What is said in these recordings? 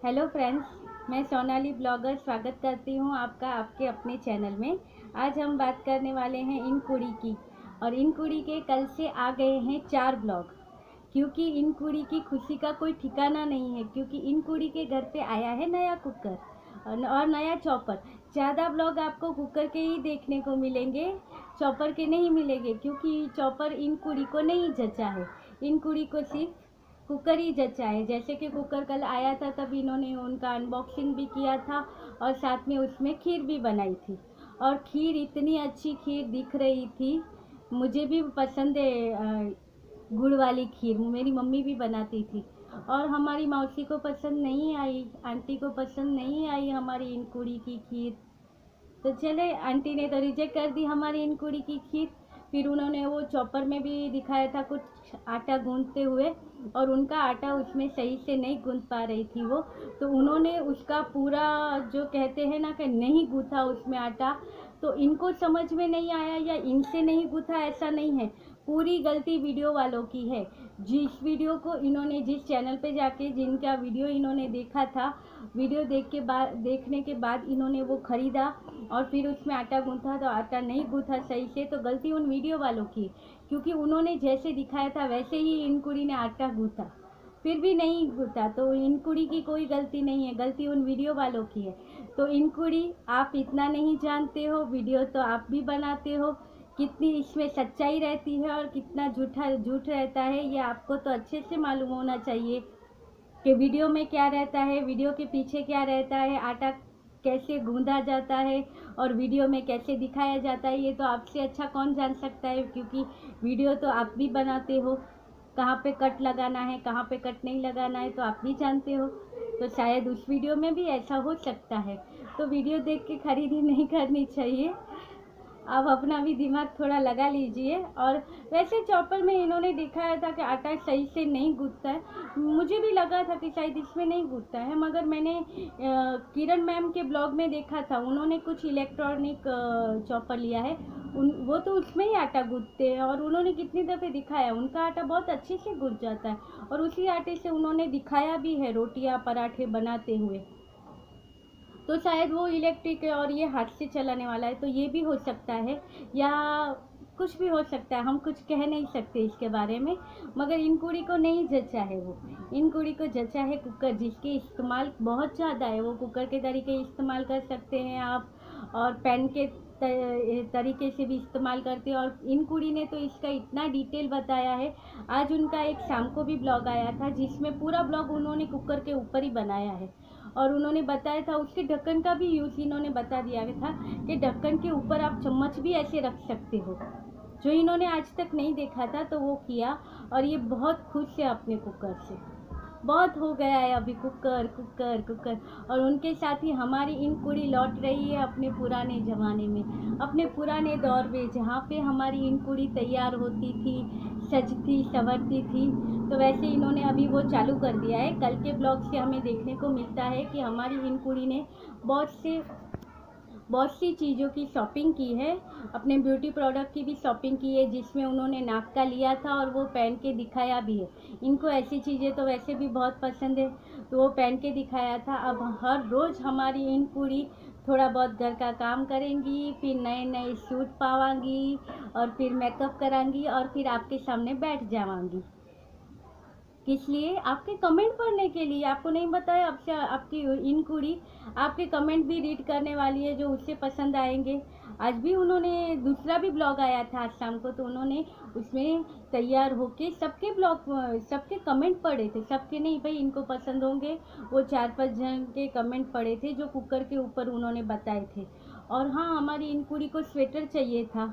Hello friends, मैं Sonali blogger स्वागत करती हूँ आपका आपके अपने चैनल में। आज हम बात करने वाले हैं इन कुड़ी की। और इन कुड़ी के कल से आ गए हैं 4 ब्लॉग, क्योंकि इन कुड़ी की खुशी का कोई ठिकाना नहीं है। क्योंकि इन कुड़ी के घर पे आया है नया कुकर और नया चॉपर। ज़्यादा ब्लॉग आपको कुकर के ही देखने को मिलेंगे, चॉपर के नहीं मिलेंगे, क्योंकि चॉपर इन कुड़ी को नहीं जचा है। इन कुड़ी को सिर्फ कुकर ही जचा है। जैसे कि कुकर कल आया था तब इन्होंने उनका अनबॉक्सिंग भी किया था और साथ में उसमें खीर भी बनाई थी। और खीर इतनी अच्छी खीर दिख रही थी, मुझे भी पसंद है गुड़ वाली खीर, मेरी मम्मी भी बनाती थी। और हमारी मौसी को पसंद नहीं आई, आंटी को पसंद नहीं आई हमारी इन कुड़ी की खीर। तो चले, आंटी ने तो रिजेक्ट कर दी हमारी इन कुड़ी की खीर। फिर उन्होंने वो चॉपर में भी दिखाया था कुछ आटा गूंथते हुए, और उनका आटा उसमें सही से नहीं गूंथ पा रही थी वो। तो उन्होंने उसका पूरा, जो कहते हैं ना कि नहीं गूंथा उसमें आटा, तो इनको समझ में नहीं आया या इनसे नहीं गूंथा, ऐसा नहीं है। पूरी गलती वीडियो वालों की है। जिस वीडियो को इन्होंने, जिस चैनल पे जाके जिनका वीडियो इन्होंने देखा था, वीडियो देखने के बाद इन्होंने वो ख़रीदा और फिर उसमें आटा गूंथा तो आटा नहीं गूंथा सही से। तो गलती उन वीडियो वालों की, क्योंकि उन्होंने जैसे दिखाया था वैसे ही इन कुड़ी ने आटा गूंथा, फिर भी नहीं गूंथा। तो इन कुड़ी की कोई गलती नहीं है, गलती उन वीडियो वालों की है। तो इन कुड़ी, आप इतना नहीं जानते हो, वीडियो तो आप भी बनाते हो, कितनी इसमें सच्चाई रहती है और कितना झूठ रहता है, ये आपको तो अच्छे से मालूम होना चाहिए कि वीडियो में क्या रहता है, वीडियो के पीछे क्या रहता है, आटा कैसे गूंदा जाता है और वीडियो में कैसे दिखाया जाता है। ये तो आपसे अच्छा कौन जान सकता है, क्योंकि वीडियो तो आप भी बनाते हो। कहाँ पे कट लगाना है, कहाँ पे कट नहीं लगाना है, तो आप भी जानते हो। तो शायद उस वीडियो में भी ऐसा हो सकता है। तो वीडियो देख के खरीदी नहीं करनी चाहिए, आप अपना भी दिमाग थोड़ा लगा लीजिए। और वैसे चॉपर में इन्होंने दिखाया था कि आटा सही से नहीं गूंथता है, मुझे भी लगा था कि शायद इसमें नहीं गूंथता है, मगर मैंने किरण मैम के ब्लॉग में देखा था, उन्होंने कुछ इलेक्ट्रॉनिक चॉपर लिया है, वो तो उसमें ही आटा गूंथते हैं और उन्होंने कितनी दफ़े दिखाया, उनका आटा बहुत अच्छे से गूंथ जाता है। और उसी आटे से उन्होंने दिखाया भी है रोटियां पराठे बनाते हुए। तो शायद वो इलेक्ट्रिक है और ये हाथ से चलाने वाला है, तो ये भी हो सकता है, या कुछ भी हो सकता है, हम कुछ कह नहीं सकते इसके बारे में। मगर इन कुड़ी को नहीं जचा है वो, इन कुड़ी को जचा है कुकर, जिसके इस्तेमाल बहुत ज़्यादा है। वो कुकर के तरीके इस्तेमाल कर सकते हैं आप, और पैन के तरीके से भी इस्तेमाल करते हैं। और इन कुड़ी ने तो इसका इतना डिटेल बताया है। आज उनका एक शाम को भी ब्लॉग आया था, जिसमें पूरा ब्लॉग उन्होंने कुकर के ऊपर ही बनाया है। और उन्होंने बताया था उसके ढक्कन का भी यूज़ इन्होंने बता दिया था कि ढक्कन के ऊपर आप चम्मच भी ऐसे रख सकते हो, जो इन्होंने आज तक नहीं देखा था, तो वो किया। और ये बहुत खुश है अपने कुकर से, बहुत हो गया है अभी कुकर कुकर कुकर। और उनके साथ ही हमारी इन कुड़ी लौट रही है अपने पुराने ज़माने में, अपने पुराने दौर में, जहाँ पे हमारी इन कुड़ी तैयार होती थी, सजती संवरती थी। तो वैसे इन्होंने अभी वो चालू कर दिया है। कल के ब्लॉग से हमें देखने को मिलता है कि हमारी इन कुड़ी ने बहुत सी चीज़ों की शॉपिंग की है, अपने ब्यूटी प्रोडक्ट की भी शॉपिंग की है, जिसमें उन्होंने नाक का लिया था और वो पहन के दिखाया भी है। इनको ऐसी चीज़ें तो वैसे भी बहुत पसंद है, तो वो पहन के दिखाया था। अब हर रोज़ हमारी इन पूरी थोड़ा बहुत घर का काम करेंगी, फिर नए नए सूट पावांगी और फिर मेकअप करांगी और फिर आपके सामने बैठ जावांगी। किस लिए? आपके कमेंट पढ़ने के लिए। आपको नहीं बताया, आपसे आपकी इन कुड़ी आपके कमेंट भी रीड करने वाली है, जो उससे पसंद आएंगे। आज भी उन्होंने दूसरा भी ब्लॉग आया था आज शाम को, तो उन्होंने उसमें तैयार होके सबके ब्लॉग, सबके कमेंट पढ़े थे। सबके नहीं भाई, इनको पसंद होंगे वो 4-5 जन के कमेंट पढ़े थे, जो कुकर के ऊपर उन्होंने बताए थे। और हाँ, हमारी इन कुड़ी को स्वेटर चाहिए था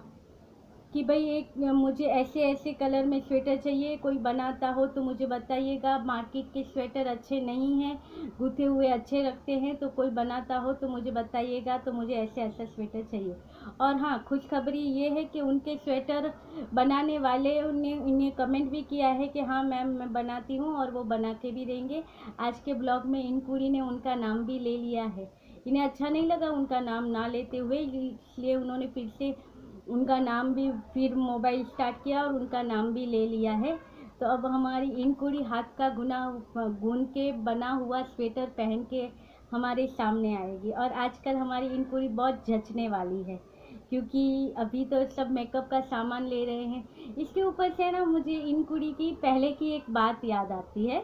कि भाई एक मुझे ऐसे ऐसे कलर में स्वेटर चाहिए, कोई बनाता हो तो मुझे बताइएगा। मार्केट के स्वेटर अच्छे नहीं हैं, गुथे हुए अच्छे रखते हैं, तो कोई बनाता हो तो मुझे बताइएगा, तो मुझे ऐसे ऐसा स्वेटर चाहिए। और हाँ, खुशखबरी ये है कि उनके स्वेटर बनाने वाले उन्हें कमेंट भी किया है कि हाँ मैम मैं बनाती हूँ, और वो बना के भी देंगे। आज के ब्लॉग में इन कुड़ी ने उनका नाम भी ले लिया है। इन्हें अच्छा नहीं लगा उनका नाम ना लेते हुए, इसलिए उन्होंने फिर से उनका नाम भी, फिर मोबाइल स्टार्ट किया और उनका नाम भी ले लिया है। तो तो अब हमारी इनकुड़ी हाथ का गून के बना हुआ स्वेटर पहन के हमारे सामने आएगी। और आजकल हमारी इनकुड़ी बहुत जचने वाली है, क्योंकि अभी तो सब मेकअप का सामान ले रहे हैं। इसके ऊपर से ना मुझे इनकुड़ी की पहले की एक बात याद आती है।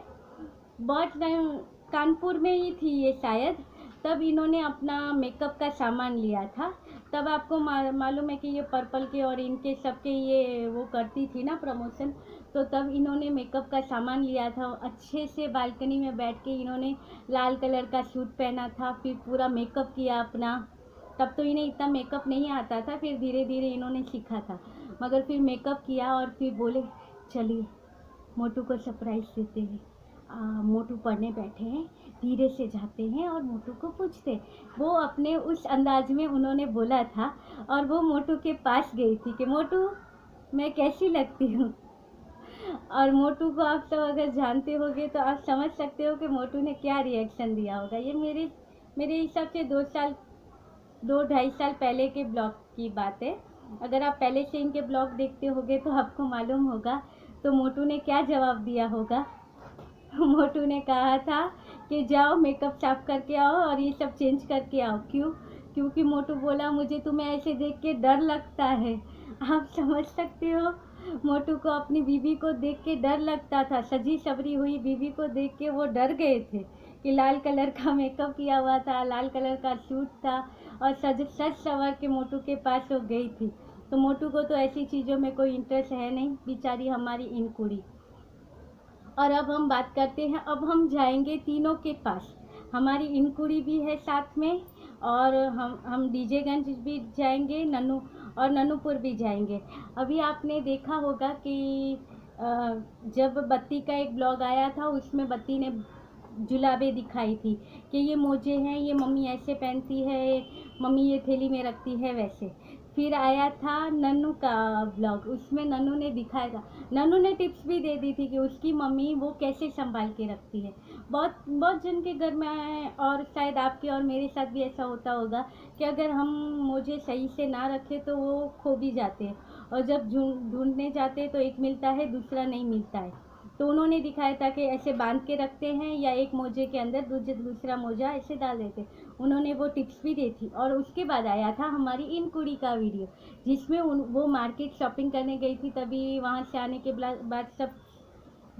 बहुत टाइम कानपुर में ही थी ये शायद, तब इन्होंने अपना मेकअप का सामान लिया था। तब आपको मालूम है कि ये पर्पल के और इनके सबके ये वो करती थी ना प्रमोशन, तो तब इन्होंने मेकअप का सामान लिया था। अच्छे से बालकनी में बैठ के इन्होंने लाल कलर का सूट पहना था, फिर पूरा मेकअप किया अपना। तब तो इन्हें इतना मेकअप नहीं आता था, फिर धीरे धीरे इन्होंने सीखा था। मगर फिर मेकअप किया और फिर बोले चलिए मोटू को सरप्राइज़ देते हैं। मोटू पढ़ने बैठे हैं, धीरे से जाते हैं और मोटू को पूछते। वो अपने उस अंदाज में उन्होंने बोला था, और वो मोटू के पास गई थी कि मोटू मैं कैसी लगती हूँ। और मोटू को आप सब अगर जानते होगे तो आप समझ सकते हो कि मोटू ने क्या रिएक्शन दिया होगा। ये मेरे हिसाब से 2-2.5 साल पहले के ब्लॉग की बात है। अगर आप पहले से इनके ब्लॉग देखते होगे तो आपको मालूम होगा तो मोटू ने क्या जवाब दिया होगा। मोटू ने कहा था कि जाओ मेकअप साफ करके आओ और ये सब चेंज करके आओ। क्यों? क्योंकि मोटू बोला मुझे तुम्हें ऐसे देख के डर लगता है। आप समझ सकते हो, मोटू को अपनी बीवी को देख के डर लगता था। सजी सवरी हुई बीवी को देख के वो डर गए थे कि लाल कलर का मेकअप किया हुआ था, लाल कलर का सूट था, और सज सवर के मोटू के पास वो गई थी। तो मोटू को तो ऐसी चीज़ों में कोई इंटरेस्ट है नहीं, बेचारी हमारी इनकुड़ी। और अब हम बात करते हैं, अब हम जाएंगे तीनों के पास। हमारी इनकुड़ी भी है साथ में, और हम डीजेगंज भी जाएंगे, नन्नूपुर भी जाएंगे। अभी आपने देखा होगा कि जब बत्ती का एक ब्लॉग आया था, उसमें बत्ती ने जुलाबे दिखाई थी कि ये मोजे हैं, ये मम्मी ऐसे पहनती है, मम्मी ये थैली में रखती है वैसे। फिर आया था नन्नू का ब्लॉग, उसमें नन्नू ने दिखाया था, नन्नू ने टिप्स भी दे दी थी कि उसकी मम्मी वो कैसे संभाल के रखती है। बहुत बहुत जन के घर में आए, और शायद आपके और मेरे साथ भी ऐसा होता होगा कि अगर हम मोजे सही से ना रखें तो वो खो भी जाते हैं, और जब ढूंढने जाते हैं तो एक मिलता है, दूसरा नहीं मिलता है। तो उन्होंने दिखाया था कि ऐसे बांध के रखते हैं, या एक मोजे के अंदर दूसरा मोजा ऐसे डाल देते। उन्होंने वो टिप्स भी दी थी। और उसके बाद आया था हमारी इनकुड़ी का वीडियो, जिसमें वो मार्केट शॉपिंग करने गई थी। तभी वहाँ से आने के बाद सब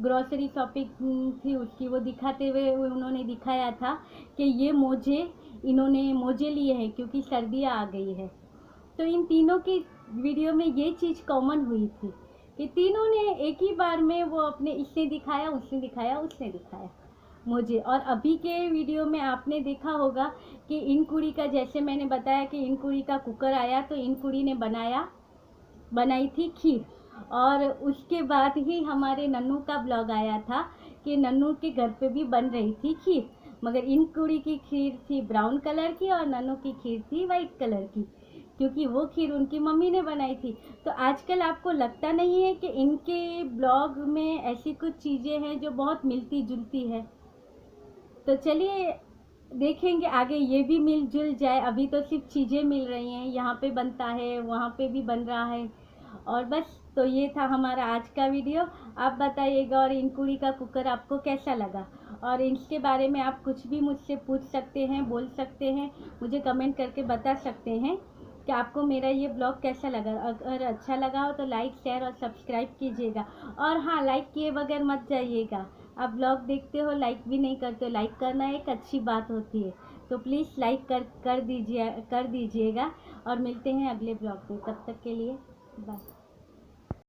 ग्रॉसरी शॉपिंग थी उसकी, वो दिखाते हुए उन्होंने दिखाया था कि ये इन्होंने मोजे लिए हैं क्योंकि सर्दियाँ आ गई है। तो इन तीनों की वीडियो में ये चीज़ कॉमन हुई थी कि तीनों ने एक ही बार में वो अपने इसने दिखाया, उसने दिखाया, उसने दिखाया मुझे। और अभी के वीडियो में आपने देखा होगा कि इनकुड़ी का, जैसे मैंने बताया कि इनकुड़ी का कुकर आया, तो इनकुड़ी ने बनाई थी खीर। और उसके बाद ही हमारे नन्नू का ब्लॉग आया था कि नन्नू के घर पे भी बन रही थी खीर, मगर इनकुड़ी की खीर थी ब्राउन कलर की और नन्नू की खीर थी वाइट कलर की, क्योंकि वो खीर उनकी मम्मी ने बनाई थी। तो आजकल आपको लगता नहीं है कि इनके ब्लॉग में ऐसी कुछ चीज़ें हैं जो बहुत मिलती जुलती है? तो चलिए देखेंगे आगे ये भी मिलजुल जाए। अभी तो सिर्फ चीज़ें मिल रही हैं, यहाँ पे बनता है, वहाँ पे भी बन रहा है। और बस, तो ये था हमारा आज का वीडियो। आप बताइएगा और इनकुड़ी का कुकर आपको कैसा लगा, और इसके बारे में आप कुछ भी मुझसे पूछ सकते हैं, बोल सकते हैं, मुझे कमेंट करके बता सकते हैं कि आपको मेरा ये ब्लॉग कैसा लगा। अगर अच्छा लगा हो तो लाइक, शेयर और सब्सक्राइब कीजिएगा। और हाँ, लाइक किए बगैर मत जाइएगा। आप ब्लॉग देखते हो, लाइक भी नहीं करते हो। लाइक करना एक अच्छी बात होती है, तो प्लीज़ लाइक कर दीजिएगा। और मिलते हैं अगले ब्लॉग में, तब तक के लिए बाय।